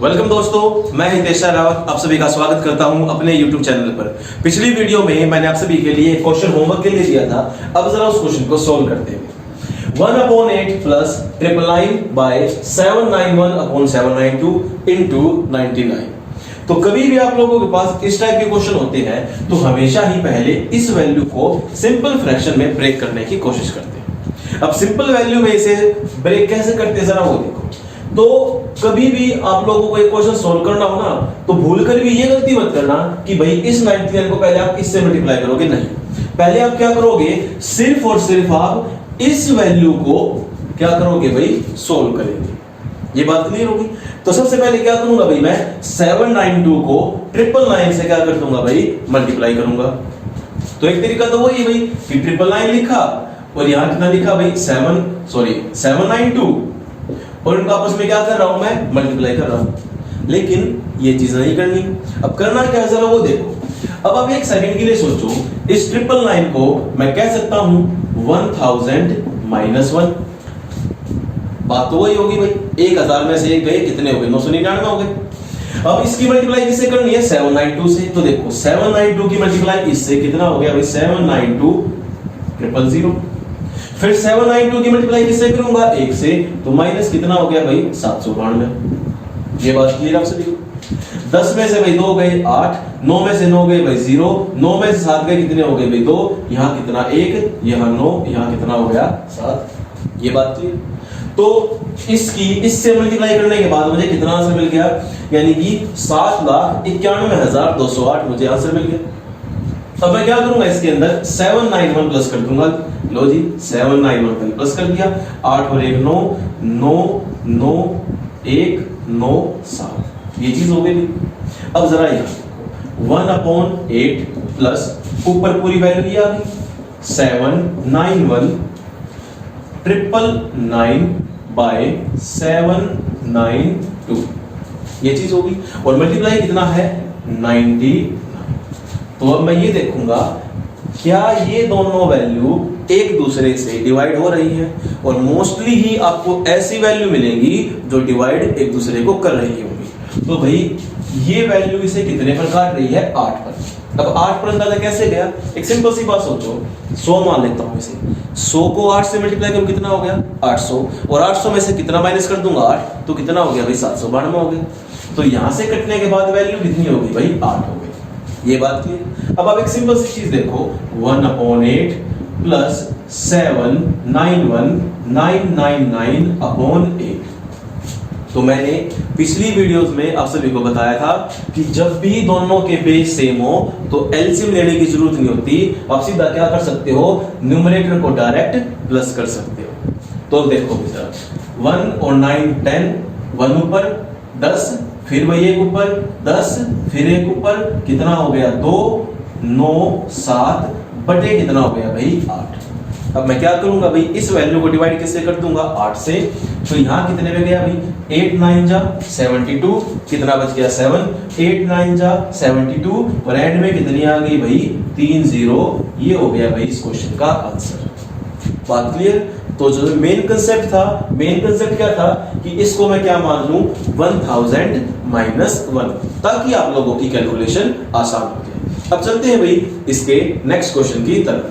Welcome दोस्तों, मैं हितेश रावत आप सभी का स्वागत करता हूं अपने YouTube चैनल पर। पिछली वीडियो में मैंने आप सभी के लिए एक क्वेश्चन होमवर्क के लिए दिया था। अब जरा उस क्वेश्चन को सॉल्व करते हैं। 1/8 प्लस 999 बाय 791 अपॉन 792 इनटू 99। तो कभी भी आप लोगों के पास इस टाइप के क्वेश्चन होते हैं तो हमेशा ही पहले इस वैल्यू को सिंपल फ्रैक्शन में ब्रेक करने की कोशिश करते हैं। अब सिंपल वैल्यू में इसे ब्रेक कैसे करते हैं जरा वो देखो। तो कभी भी आप लोगों को एक क्वेश्चन सॉल्व करना हो ना तो भूलकर भी ये गलती मत करना कि भाई इस 99 को पहले आप इससे मल्टीप्लाई करोगे। नहीं, पहले आप क्या करोगे, सिर्फ और सिर्फ आप इस वैल्यू को क्या करोगे भाई, सोल्व करेंगे। ये बात क्लियर होगी। तो सबसे पहले क्या करूंगा भाई, मैं 792 को 999 से क्या कर दूंगा भाई, मल्टीप्लाई करूंगा। तो एक तरीका तो वही भाई कि 999 लिखा और यहां कितना लिखा भाई 792 और इनका आपस में क्या कर रहा हूं मैं, मल्टीप्लाई कर रहा हूं। लेकिन ये चीज नहीं करनी। अब करना क्या है जरा वो देखो। अब आप एक सेकंड के लिए सोचो, इस 999 को मैं कह सकता हूं 1000 माइनस 1। बात तो वही होगी भाई, 1000 में से एक गए, कितने हो गए, 999 हो गए। अब इसकी मल्टीप्लाई किससे करनी है, 792 से। तो देखो 792 की मल्टीप्लाई इससे कितना हो गया भाई, 792 000। फिर 792 की मल्टीप्लाई किससे करूंगा, 1 से, तो माइनस कितना हो गया भाई 792। ये बात क्लियर आप सभी को। 10 में से भाई 2 गए 8, 9 में से 9 गए भाई 0, 9 में से 7 गए, कितने हो गए भाई 2, यहां कितना 1, यहां 9, यहां कितना हो गया 7। ये बात क्लियर। तो इसकी इससे मल्टीप्लाई करने के बाद मुझे कितना आंसर मिल गया, यानी कि 7,91,208 मुझे आंसर मिल गया। अब मैं क्या करूंगा, इसके अंदर 791 प्लस कर दूंगा। लो जी 791 प्लस कर दिया, 8 और 1 9, 9 9 1 9 7। ये चीज हो गई। अब जरा यहां 1/8 प्लस ऊपर पूरी वैल्यू ये आ गई 791 999 बाय 792। ये चीज होगी और मल्टीप्लाई कितना है 90। तो अब मैं ये देखूंगा क्या ये दोनों वैल्यू एक दूसरे से डिवाइड हो रही है, और मोस्टली ही आपको ऐसी वैल्यू मिलेंगी जो डिवाइड एक दूसरे को कर रही होगी। तो भाई ये वैल्यू इसे कितने पर काट रही है, 8 पर। अब 8 पर अंदाजा कैसे गया, एक सिंपल सी बात सोचो, 100 मान लेता हूं इसे। 100 को 8 से मल्टीप्लाई करूं कितना हो गया 800, और 800 में से कितना माइनस कर दूंगा 8, तो कितना हो गया भाई 792 हो गया। तो यहां से कटने के बाद वैल्यू कितनी होगी भाई 8 हो गई। ये बात क्लियर। अब आप एक सिंपल सी चीज देखो, 1/8 प्लस 791 999 अपॉन 8। तो मैंने पिछली वीडियोस में आप सभी को बताया था कि जब भी दोनों के बेस सेम हो तो एलसीएम लेने की जरूरत नहीं होती, आप सीधा क्या कर सकते हो, न्यूमरेटर को डायरेक्ट प्लस कर सकते हो। तो देखो बेटा 1 और 9 10, 1 ऊपर 10, फिर वही एक ऊपर 10, फिर एक ऊपर, कितना हो गया 2 9 7 बटे कितना हो गया भाई 8। अब मैं क्या करूंगा भाई, इस वैल्यू को डिवाइड किससे कर दूंगा 8 से। तो यहां कितने में गया भाई 8 9 जा 72, कितना बच गया 7, 8 9 जा 72, और एंड में कितनी आ गई भाई 3 0। ये हो गया भाई इस क्वेश्चन का आंसर। बात क्लियर। तो जो मेन कंसेप्ट था, मेन कंसेप्ट क्या था कि इसको मैं क्या मान लूं 1000 माइनस 1, ताकि आप लोगों की कैलकुलेशन आसान हो जाए। अब चलते हैं भाई इसके नेक्स्ट क्वेश्चन की तरफ।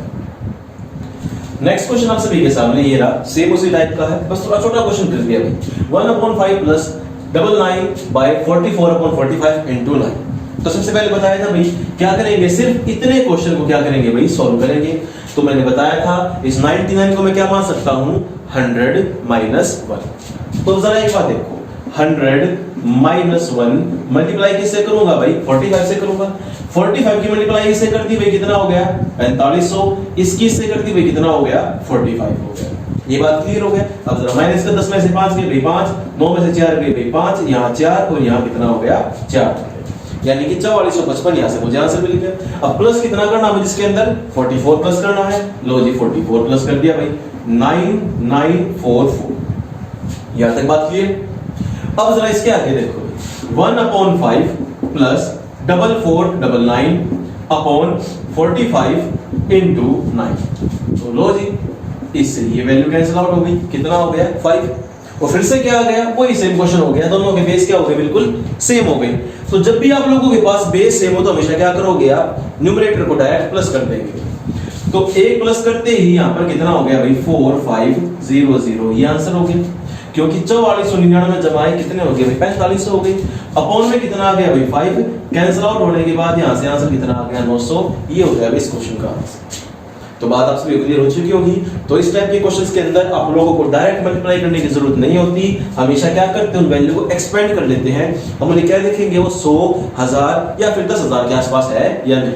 नेक्स्ट क्वेश्चन आप सभी के सामने ये रहा, सेम उसी टाइप का है, बस थोड़ा छोटा क्वेश्चन कर दिया भाई। 1/5 प्लस 99 बाय 44/45 इनटू 9। तो सबसे पहले बताया था भाई क्या करेंगे, सिर्फ इतने क्वेश्चन को क्या करेंगे भाई, सॉल्व करेंगे। तो मैंने बताया था इस 99 को मैं क्या मान सकता हूं 100 माइनस 1। तो जरा एक बात देखो, 100 माइनस 1 मल्टीप्लाई किससे करूंगा भाई 45 से करूंगा। 45 की मल्टीप्लाई इससे कर दी भाई कितना हो गया 4500, इसकी इससे कर दी भाई कितना हो गया 45 हो गया। ये बात क्लियर हो गया। अब जरा माइनस का 10 में से 5 गए भाई 5, 9 में से 4 गए भाई 5, यहां 4 और यहां कितना हो गया 4, यानी कि 4455 यहां से मुझे आंसर मिल गया। अब प्लस कितना करना है जिसके अंदर 44 प्लस करना है। लो जी 44 प्लस कर दिया भाई 9944। यहां तक बात क्लियर। अब जरा इसके आगे देखो 1/5 प्लस 4499 अपॉन 45 इनटू 9। तो लो जी इससे ये वैल्यू कैंसिल आउट हो गई, कितना हो गया 5, और फिर से क्या आ गया, वही सेम क्वेश्चन हो गया, दोनों के बेस क्या हो गए, बिल्कुल सेम हो गए। तो जब भी आप लोगों के पास बेस सेम हो तो हमेशा क्या करोगे आप, न्यूमरेटर को डायरेक्ट प्लस कर देंगे। तो एक प्लस करते ही यहाँ पर कितना हो गया भाई 4500, ये आंसर हो गया, क्योंकि 4499 जमाए कितने हो गए भाई 45 हो गए। अपॉन में कितना आ गया भाई 5, कैंसिल आउट होने के बाद यहाँ से आंसर कितना आ गया 900, ये हो गया इस क्वेश्चन का आंसर। तो बात आप सभी क्लियर हो चुकी होगी। तो इस टाइप के क्वेश्चंस के अंदर आप लोगों को डायरेक्ट मल्टीप्लाई करने की जरूरत नहीं होती, हमेशा क्या करते हैं उन वैल्यू को एक्सपेंड कर लेते हैं। हम उन्हें क्या देखेंगे, वो 100, 1000 या फिर 10,000 के आसपास है या नहीं।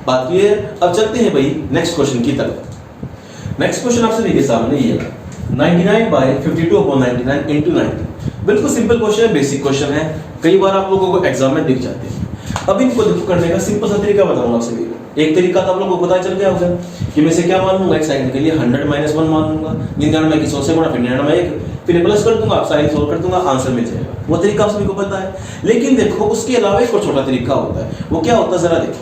बात क्लियर। अब चलते हैं भाई नेक्स्ट क्वेश्चन की तरफ। नेक्स्ट क्वेश्चन आप सभी के सामने ये है 99/52/99 into 90। बिल्कुल सिंपल क्वेश्चन है, बेसिक क्वेश्चन है, कई बार आप लोगों को एग्जाम में दिख जाते हैं। अब इनको करने का सिंपल सा तरीका बताऊंगा आप सभी को। एक तरीका तो आप लोगों को पता चल गया होगा कि मैं से क्या मान लूंगा, एक सेकंड के लिए 100 - 1 मान लूंगा, 99 की 100 से गुणा, फिर 99 1, फिर प्लस कर दूंगा, आप साइन सोल्व कर दूंगा, आंसर मिल जाएगा। वो तरीका आप सभी को पता है। लेकिन देखो उसके अलावा एक और छोटा तरीका होता है, वो क्या होता है जरा देखो।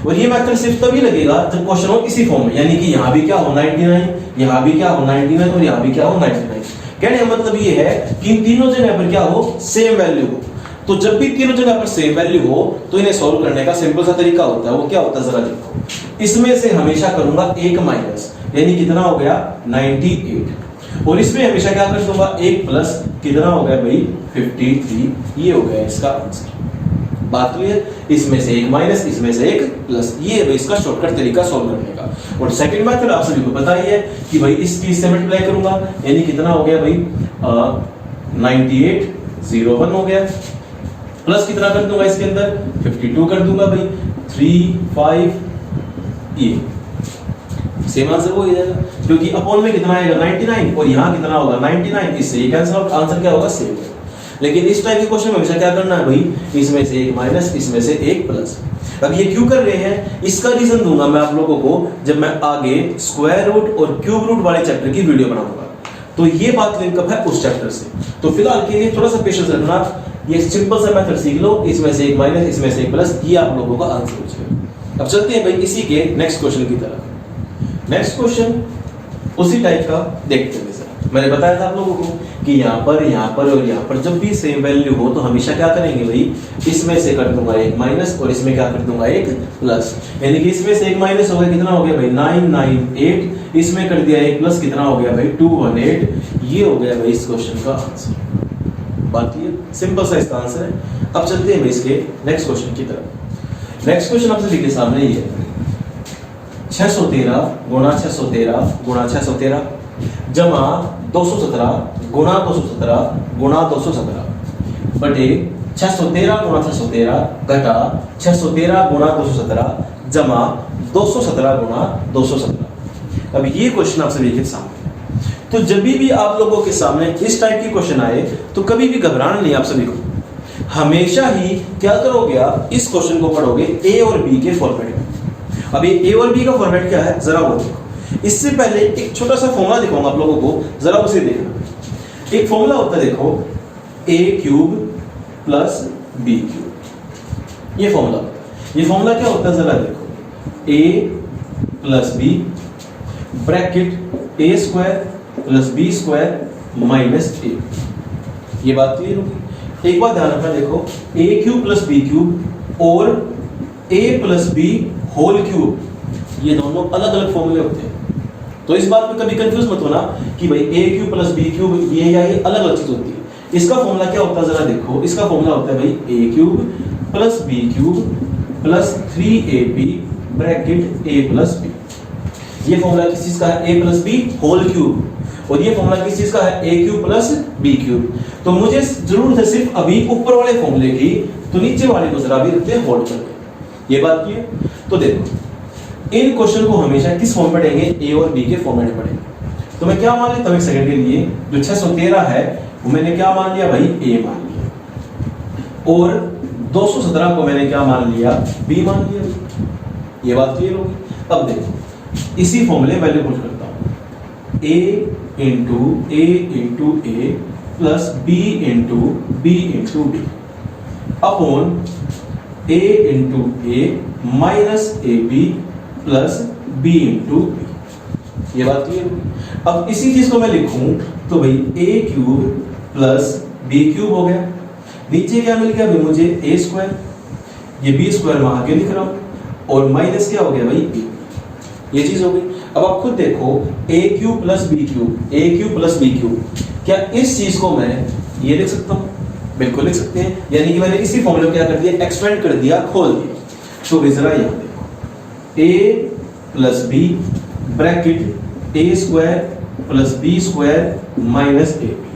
और ये मेथड सिर्फ तभी लगेगा जब क्वेश्चन हो इसी फॉर्म में, यानी कि यहाँ भी क्या हो 99, यहाँ भी क्या हो 99 और यहाँ भी क्या हो 99। कहने का मतलब ये है कि इन तीनों जगह पर क्या हो, सेम वैल्यू हो। तो जब भी तीनों जगह पर सेम वैल्यू हो तो इन्हें सॉल्व करने का सिंपल सा तरीका होता है। वो क्या होता है जरा देखो। इसमें से हमेशा करूंगा एक माइनस, यानी कितना हो गया 98, और इसमें हमेशा क्या कर दूंगा एक प्लस, कितना हो गया भाई 53, ये हो गया इसका आंसर। बात क्लियर। इसमें से एक माइनस, इसमें से एक प्लस, ये है इसका शॉर्टकट तरीका सॉल्व करने का। और सेकंड मेथड आप सभी को पता ही है कि भाई इस चीज से मल्टीप्लाई करूंगा, यानी कितना हो गया भाई 9801 हो गया, प्लस कितना कर दूंगा इसके अंदर 52 कर दूंगा भाई 3 5, ये सेम आंसर हो जाएगा, क्योंकि अपॉन में कितना आएगा 99 और यहाँ कितना होगा 99, इससे ये कैंसिल आउट, आंसर क्या होगा सेम। लेकिन इस टाइप के क्वेश्चन में हमेशा क्या करना है भाई, इसमें से एक माइनस, इसमें से एक प्लस। अब ये क्यों कर रहे हैं, इसका रीजन दूंगा मैं आप लोगों को जब मैं आगे स्क्वायर रूट और क्यूब रूट वाले चैप्टर की वीडियो बनाऊंगा। तो ये बात लिंकअप है उस चैप्टर से। तो फिलहाल के लिए थोड़ा सा पेशेंस रखना, ये सिंपल सा मेथड सीख लो, इसमें से एक माइनस, इसमें से एक प्लस, ये आप लोगों का आंसर हो जाएगा। अब चलते हैं भाई इसी के नेक्स्ट क्वेश्चन की तरफ। नेक्स्ट क्वेश्चन उसी टाइप का देखते हैं। मैंने बताया था आप लोगों को कि यहाँ पर और यहाँ पर जब भी सेम वैल्यू हो तो हमेशा क्या करेंगे भाई, इसमें से कर दूंगा एक माइनस और इसमें क्या कर दूंगा एक प्लस, यानी कि इसमें से एक माइनस हो गया, कितना हो गया भाई 998, इसमें कर दिया एक प्लस, कितना हो गया भाई 218, ये हो गया भाई इस क्वेश्चन का आंसर। बात ये सिंपल सा इसका आंसर है। अब चलते हैं भाई इसके नेक्स्ट क्वेश्चन की तरफ। नेक्स्ट क्वेश्चन आपसे देखिए सामने ये है 613 गुणा 613 गुणा 613 जमा 217 गुणा 217 गुणा 217 बटे 613 गुणा 613 घटा 613 गुणा 217 जमा 217 गुणा 217। अब ये क्वेश्चन आप सभी के सामने। तो जब भी आप लोगों के सामने इस टाइप की क्वेश्चन आए तो कभी भी घबराना नहीं आप सभी को, हमेशा ही क्या करोगे आप, इस क्वेश्चन को पढ़ोगे ए और बी के फॉर्मेट में। अब ये ए और बी का फॉर्मेट क्या है जरा वो देखो। इससे पहले एक छोटा सा फॉर्मूला दिखाऊंगा आप लोगों को, जरा उसे देखना। एक फॉर्मूला होता है देखो, a cube plus b cube, ये फॉर्मूला होता है। ये फॉर्मूला क्या होता है जरा देखो, a plus B bracket a square plus b square minus a। ये बात क्लियर होगी। एक बात ध्यान रखना देखो, a cube plus b cube और a plus b whole cube, ये दोनों अलग अलग फॉर्मूले होते हैं। तो इस बात में कभी कंफ्यूज मत होना कि भाई a cube plus b cube ये या ये अलग अलग चीज होती है। इसका फॉर्मूला क्या होता है जरा देखो, इसका फॉर्मूला होता है भाई a cube plus b cube plus 3ab bracket a plus b। ये फॉर्मूला किस चीज का है, a plus b whole cube, और ये फॉर्मूला किस चीज का है, a cube plus b cube. तो मुझे जरूरत है सिर्फ अभी ऊपर वाले फॉर्मूले की, तो नीचे वाले को जरा भी रखते हैं होल्ड करके। ये बात की है। तो देखो इन क्वेश्चन को हमेशा किस फॉर्म में पढ़ेंगे, ए और बी के फॉर्मेट में पढ़ेंगे। तो मैं क्या मान लेता हूं एक सेकंड के लिए, जो 613 है वो मैंने क्या मान लिया भाई ए मान लिया, और 217 को मैंने क्या मान लिया बी मान लिया। ये बात क्लियर होगी। अब देखो इसी फॉर्मूले वैल्यू पुट करता हूं, a into A plus B into B upon a into A minus A B plus B into B. ये बात क्लियर होगी। अब इसी चीज को मैं लिखूं तो भाई a cube plus B cube हो गया। नीचे क्या मिल गया भाई मुझे ए स्क्वायर, ये बी स्क्वायर मैं आगे लिख रहा हूं, और माइनस क्या हो गया भाई बी, ये चीज हो गई। अब आप खुद देखो ए क्यूब प्लस बी क्यूब, ए क्यूब प्लस बी क्यूब, क्या इस चीज को मैं ये लिख सकता हूं? बिल्कुल लिख सकते हैं, यानी कि मैंने इसी फॉर्मूले को क्या कर दिया, एक्सपेंड कर दिया, खोल दिया। तो जरा यहां देखो a plus B bracket a square plus B square minus A b.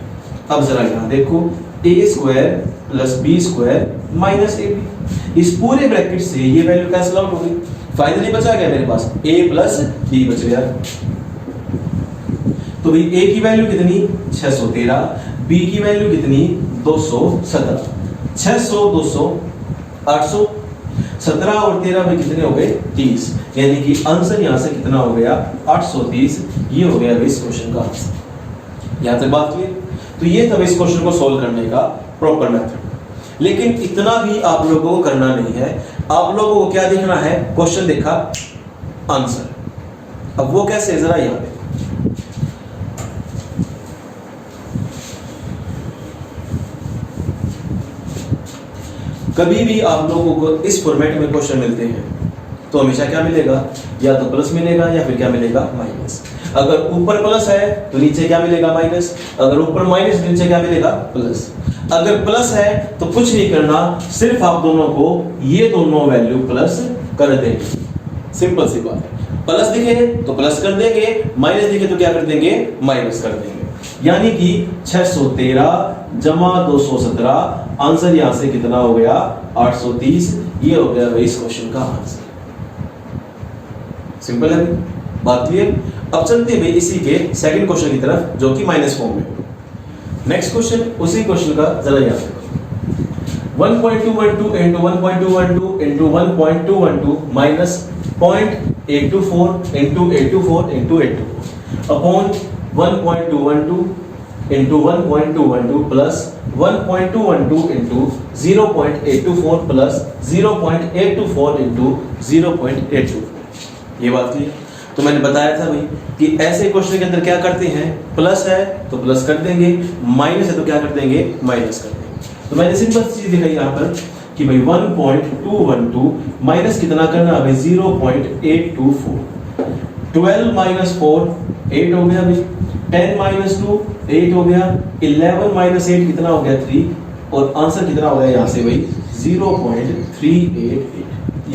अब जरा यहां देखो a square plus B square minus A b, इस पूरे ब्रैकेट से ये वैल्यू कैंसिल आउट हो गई, फाइनली बचा गया मेरे पास a प्लस बी बच गया। तो भाई a की वैल्यू कितनी 613, b की वैल्यू कितनी 217, 600 200 800, 17 और 13 में कितने हो गए 30, यानी कि आंसर यहां से कितना हो गया 830। ये हो गया इस क्वेश्चन का आंसर। यहां तक बात क्लियर? तो ये था इस क्वेश्चन को सॉल्व करने का प्रॉपर मेथड। लेकिन इतना भी आप लोगों को करना नहीं है, आप लोगों को क्या देखना है, क्वेश्चन देखा आंसर। अब वो कैसे, जरा यहां पे कभी भी आप लोगों को इस फॉर्मेट में क्वेश्चन मिलते हैं तो हमेशा क्या मिलेगा, या तो प्लस मिलेगा या फिर क्या मिलेगा माइनस। अगर ऊपर प्लस है तो नीचे क्या मिलेगा माइनस, अगर ऊपर माइनस तो नीचे क्या मिलेगा प्लस। अगर प्लस है तो कुछ नहीं करना, सिर्फ आप दोनों को ये दोनों वैल्यू प्लस कर देंगे, सिंपल सी बात है। प्लस दिखे तो प्लस कर देंगे, माइनस दिखे तो क्या कर देंगे, माइनस कर देंगे। यानी कि 613 जमा 217, आंसर यहां से कितना हो गया 830। ये हो गया इस क्वेश्चन का आंसर। सिंपल है, बात क्लियर? अब चलते हैं इसी के सेकंड क्वेश्चन की तरफ जो कि माइनस फॉर्म में। नेक्स्ट क्वेश्चन उसी क्वेश्चन का जरा याद रखो। 1.212 into 1.212 into 1.212 minus 0.824 into 824 into 824 upon 1.212 into 1.212 plus 1.212 into 0.824 plus 0.824 into 0.824। ये बात क्लियर? तो मैंने बताया था भाई कि ऐसे क्वेश्चन के अंदर क्या करते हैं, प्लस है तो प्लस कर देंगे, माइनस है तो क्या कर देंगे, माइनस कर देंगे। तो मैंने सिंपल चीज दिखाई यहाँ पर कि भाई 1.212 माइनस कितना करना है भाई 0.824, 12 माइनस 4 8 हो गया भाई, 10 माइनस 2 8 हो गया, 11 माइनस 8 कितना हो गया 3, और आंसर कितना हो गया यहाँ से भाई 0.388।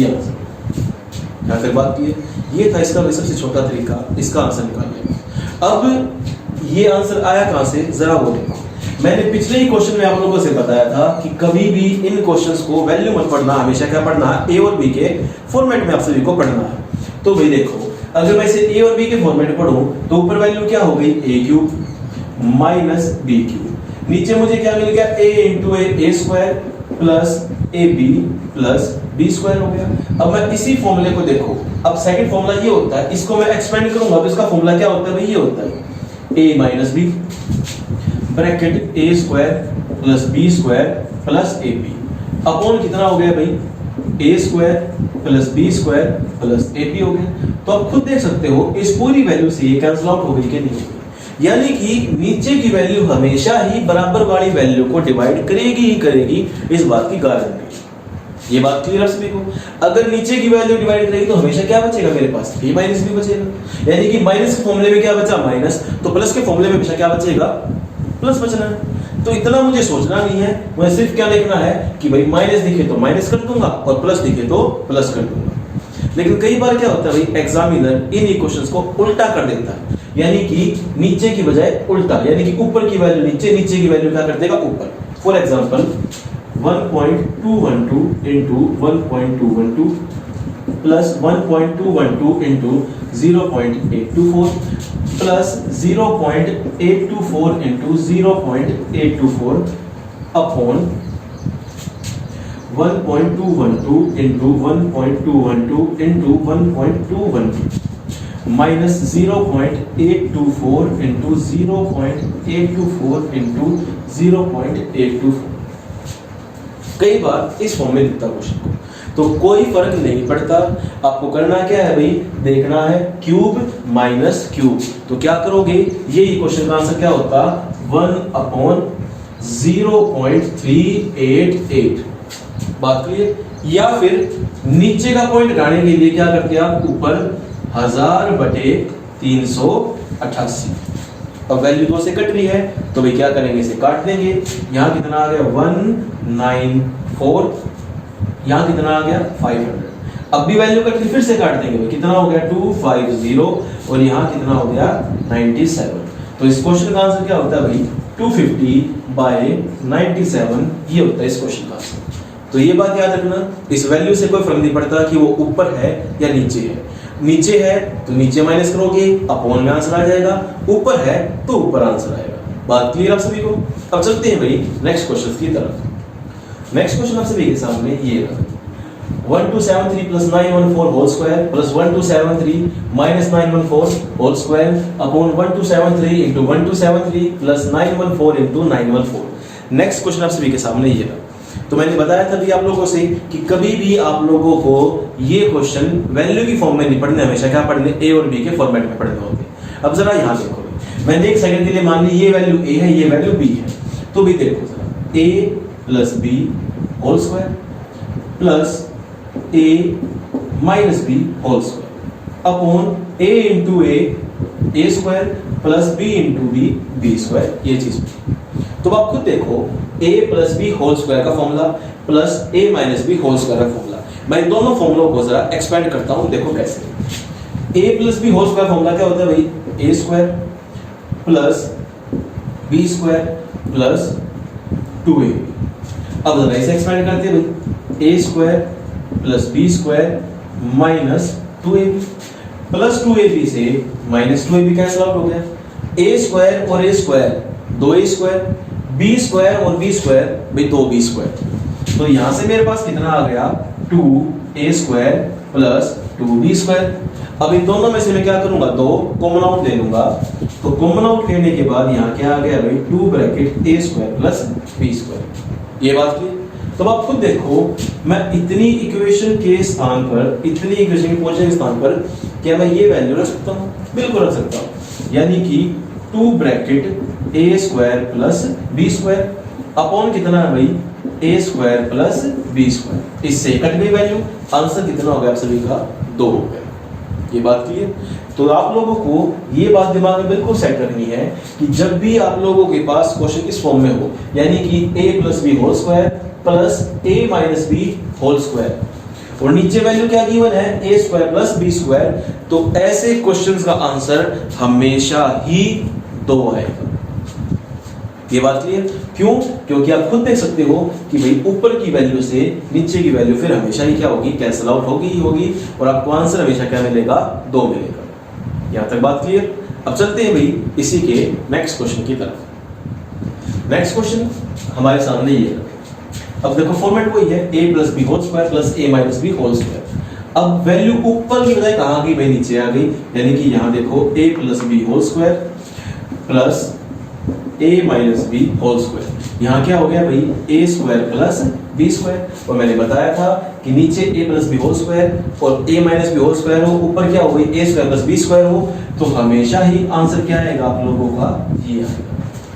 ये आंसर यहाँ तक बात की है। ये था इसका सबसे छोटा तरीका इसका आंसर निकालने का। अब ये आंसर आया कहां से, जरा वो देखो। मैंने पिछले ही क्वेश्चन में आप लोगों से बताया था कि कभी भी इन क्वेश्चंस को वैल्यू मत पढ़ना, हमेशा क्या पढ़ना है, ए और बी के फॉर्मेट में आप सभी को पढ़ना है। तो भाई देखो, अगर मैं इसे ए और बी के फॉर्मेट में पढ़ूं तो ऊपर वैल्यू क्या हो गई A cube minus B cube, नीचे मुझे क्या मिल गया a into A square plus A B plus B square हो गया। अब मैं इसी फॉर्मूले को देखो, अब सेकंड फॉर्मूला ये होता है, इसको मैं एक्सपेंड करूंगा तो इसका फॉर्मूला क्या होता है भाई, ये होता है a minus b bracket a square plus B square plus A b upon कितना हो गया भाई a square plus B square plus A b हो गया। तो आप खुद देख सकते हो इस पूरी वैल्यू से ये कैंसिल आउट हो गई कि नहीं, यानी कि नीचे की वैल्यू हमेशा ही बराबर वाली वैल्यू को डिवाइड करेगी ही करेगी, इस बात की गारंटी। ये बात क्लियर है सभी को? अगर नीचे की वैल्यू डिवाइड करेगी तो हमेशा क्या बचेगा मेरे पास, b माइनस b बचेगा, यानी कि माइनस के फॉर्मूले में क्या बचा माइनस, तो प्लस के फॉर्मूले में हमेशा क्या बचेगा, प्लस बचना है। तो इतना मुझे सोचना नहीं है, मुझे सिर्फ क्या लिखना है कि भाई माइनस दिखे तो माइनस कर दूंगा और प्लस दिखे तो प्लस कर दूंगा। लेकिन कई बार क्या होता है भाई, एग्जामिनर इन इक्वेशंस को उल्टा कर देता है, यानी कि नीचे की बजाय उल्टा, यानी कि ऊपर की वैल्यू नीचे, नीचे की वैल्यू क्या कर देगा ऊपर। For example 1.212 into 1.212 plus 1.212 into 0.824 plus 0.824 into 0.824 upon 1.212 into 1.212 into 1.212 minus 0.824 into 0.824 into 0.824। कई बार इस फॉर्म में दिखता क्वेश्चन को, तो कोई फर्क नहीं पड़ता, आपको करना क्या है भाई, देखना है क्यूब माइनस क्यूब। तो क्या करोगे, ये क्वेश्चन का आंसर क्या होता 1 अपॉन 0.388। बात क्लियर? या फिर नीचे का पॉइंट घटाने के लिए क्या करते हैं आप, ऊपर 1000/388। अब वैल्यू 2 से कट रही है तो भाई क्या करेंगे, इसे काट देंगे। यहाँ कितना आ गया 194, यहाँ कितना आ गया 500। अब भी वैल्यू कट रही, फिर से काट देंगे, कितना हो गया 250 और यहाँ कितना हो गया 97। तो इस क्वेश्चन का आंसर क्या होता है भाई 250/97, ये होता है इस क्वेश्चन का आंसर। तो ये बात याद रखना, इस वैल्यू से कोई फर्क नहीं पड़ता कि वो ऊपर है या नीचे है। नीचे है तो नीचे माइनस करोगे, अपॉन में आंसर आ जाएगा, ऊपर है तो ऊपर आंसर आएगा। बात क्लियर आप सभी को? अब चलते हैं भाई नेक्स्ट क्वेश्चन की तरफ। नेक्स्ट क्वेश्चन आप सभी के सामने ये रहा, 1273 + 914 whole square plus 1273 - 914 whole square upon 1273 × 1273 + 914 × 914। Next question आप सभी के सामने ये रहा। तो मैंने बताया था भी आप लोगों से कि कभी भी आप लोगों को ये क्वेश्चन वैल्यू की फॉर्म में नहीं पढ़ने, हमेशा क्या पढ़ने, ए और बी के फॉर्मेट में पढ़ने होते हैं। अब जरा यहाँ देखो, मैंने एक सेकंड के लिए मान ली ये वैल्यू ए है, ये वैल्यू बी है, तो भी देखो जरा, a + b whole square plus a - b whole square upon a × a square plus b × b square, ये चीज। तो आप खुद देखो a + b होल स्क्वायर का formula plus a - b whole square का फॉर्मूला, मैं दोनों फॉर्मूलों को जरा एक्सपेंड करता हूं, देखो कैसे। a + b whole square formula क्या होता है भाई, a square plus b square plus 2ab। अब जरा इसे एक्सपेंड करते हैं भाई, a square plus b square minus 2ab plus 2ab से माइनस 2ab कैंसिल आउट हो गया, a स्क्वायर और a square 2a square, b square और b स्क्वायर भाई 2b स्क्वायर। तो यहां से मेरे पास कितना आ गया 2a square plus 2b square. अब इन दोनों में से मैं क्या करूंगा, 2 कॉमन आउट ले लूंगा। तो कॉमन आउट लेने के बाद यहाँ क्या आ गया भाई 2 bracket a square plus b square, ये बात की। तो आप खुद देखो, मैं इतनी इक्वेशन के स्थान पर, इतनी इक्वेशन के पोजीशन के स्थान पर क्या मैं ये वैल्यू रख सकता हूँ? बिल्कुल रख सकता हूँ, यानी कि 2 bracket a square plus b square upon कितना है भाई a square plus b square. इससे कट गई वैल्यू, आंसर कितना हो गया आप सभी का 2 हो गया। ये बात क्लियर? तो आप लोगों को ये बात दिमाग में बिल्कुल सेट रखनी है कि जब भी आप लोगों के पास क्वेश्चन इस फॉर्म में हो, यानी कि a + b whole square plus a - b whole square और नीचे वैल्यू क्या गिवन है a square plus b square, तो ऐसे क्वेश्चंस का आंसर हमेशा ही 2 आएगा। ये बात क्लियर? क्यों? क्योंकि आप खुद देख सकते हो कि भाई ऊपर की वैल्यू से नीचे की वैल्यू फिर हमेशा ही क्या होगी, कैंसिल आउट होगी ही होगी, और आपको आंसर हमेशा क्या मिलेगा 2 मिलेगा। यहां तक बात क्लियर? अब चलते हैं भाई इसी के नेक्स्ट क्वेश्चन की तरफ। नेक्स्ट क्वेश्चन हमारे सामने ये है। अब देखो फॉर्मेट वही है, a + b whole square plus a - b whole square. अब वैल्यू ऊपर की बजाय कहां गई भाई, नीचे आ गई, यानी कि यहां देखो a + b whole square plus a - b whole square. यहाँ क्या हो गया भाई a square plus b square, और मैंने बताया था कि नीचे a + b होल स्क्वायर और a - b होल स्क्वायर हो, ऊपर क्या हो गई a square plus b square हो, तो हमेशा ही आंसर क्या आएगा आप लोगों का, ये आएगा।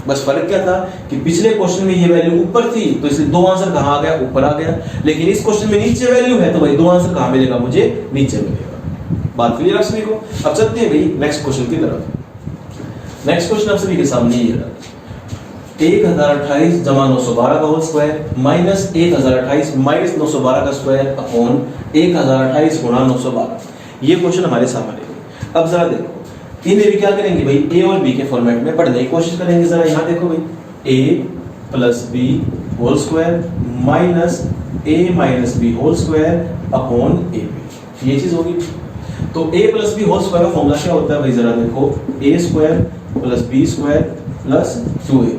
बस फर्क क्या था कि पिछले क्वेश्चन में ये वैल्यू ऊपर थी तो इसलिए 2 आंसर कहाँ आ गया, ऊपर आ गया, लेकिन इस क्वेश्चन में नीचे वैल्यू है तो भाई 2 आंसर कहाँ मिलेगा मुझे, नीचे मिलेगा। बात क्लियर आप सभी को? अब चलते हैं भाई नेक्स्ट क्वेश्चन की तरफ। नेक्स्ट क्वेश्चन आप सभी के सामने ये रहा, 1028 = 912 का होल स्क्वायर माइनस 1028 - 912 का स्क्वायर अपॉन 1028 × 912। ये क्वेश्चन हमारे सामने है। अब जरा देखो, इन्हें भी क्या करेंगे भाई a और b के फॉर्मेट में पढ़ने की कोशिश करेंगे। जरा यहाँ देखो भाई a + b whole square minus a - b whole square upon ab, ये चीज होगी। तो a + b होल स्क्वायर का फॉर्मूला क्या होता है भाई, जरा देखो a square plus b square plus 2ab,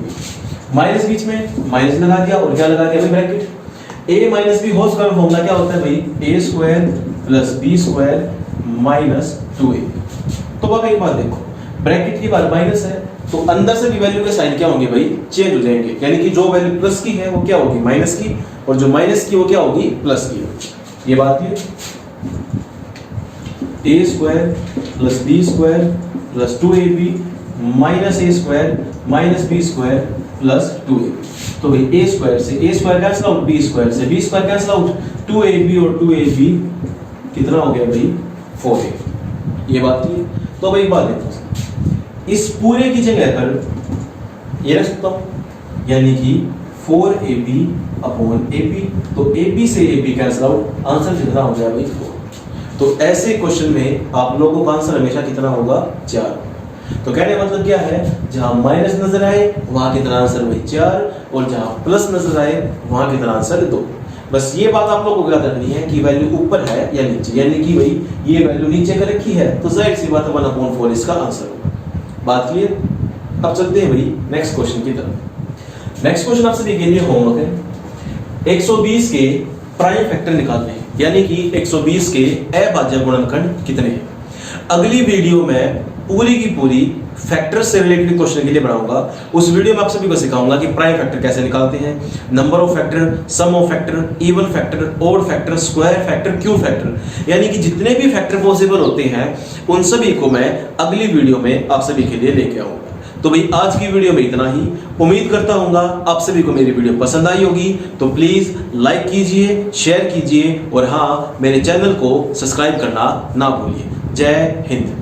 minus बीच में माइनस लगा दिया और क्या लगा दिया भाई bracket. a - b whole square का फॉर्मूला क्या होता है भाई, a square plus b square minus 2ab। तो अब एक बात देखो, ब्रैकेट की बात माइनस है तो अंदर से भी वैल्यू के साइन क्या होंगे भाई, चेंज हो जाएंगे, यानी कि जो वैल्यू प्लस की है वो क्या होगी माइनस की, और जो माइनस की वो क्या होगी प्लस की होगी। ये बात है a square plus b square plus 2ab minus a square minus b square plus 2ab। तो भाई a स्क्वायर से a square cancel out, b square से b square cancel out, 2ab और 2ab कितना हो गया भाई 4ab। ये बात थी। तो भाई बात देखो, इस पूरे की जगह पर ये रख सकता हूं, यानी कि 4ab अपॉन ab। तो ab से ab कैंसिल आउट, आंसर कितना हो गया भाई 4। तो ऐसे क्वेश्चन में आप लोगों का आंसर हमेशा कितना होगा 4। तो कहने का मतलब क्या है, जहां माइनस नजर आए वहां कितना आंसर भाई 4, और जहां प्लस नजर आए वहां कितना आंसर 2। बस ये बात आप लोगों को याद रखनी है कि वैल्यू ऊपर है या नीचे, यानी कि भाई ये वैल्यू नीचे कर रखी है तो जाहिर सी बात है 1/4 इसका आंसर होगा। बात क्लियर? अब चलते हैं भाई नेक्स्ट क्वेश्चन की तरफ। नेक्स्ट क्वेश्चन आपसे देखिए, लिए होमवर्क है 120 के प्राइम फैक्टर निकालने हैं, यानी कि 120 के अभाज्य गुणनखंड कितने हैं। अगली वीडियो में पूरी की पूरी फैक्टर से रिलेटेड क्वेश्चन के लिए बनाऊंगा। उस वीडियो में आप सभी को सिखाऊंगा कि प्राइम फैक्टर कैसे निकालते हैं, number of factor, sum of factor, even factor, odd factor, square factor, cube factor, यानी कि जितने भी फैक्टर पॉसिबल होते हैं उन सभी को मैं अगली वीडियो में आप सभी के लिए लेके आऊंगा। तो भाई आज की वीडियो में इतना ही। उम्मीद करता हूँ आप सभी को मेरी वीडियो पसंद आई होगी। तो प्लीज लाइक कीजिए, शेयर कीजिए, और हाँ, मेरे चैनल को सब्सक्राइब करना ना भूलिए। जय हिंद।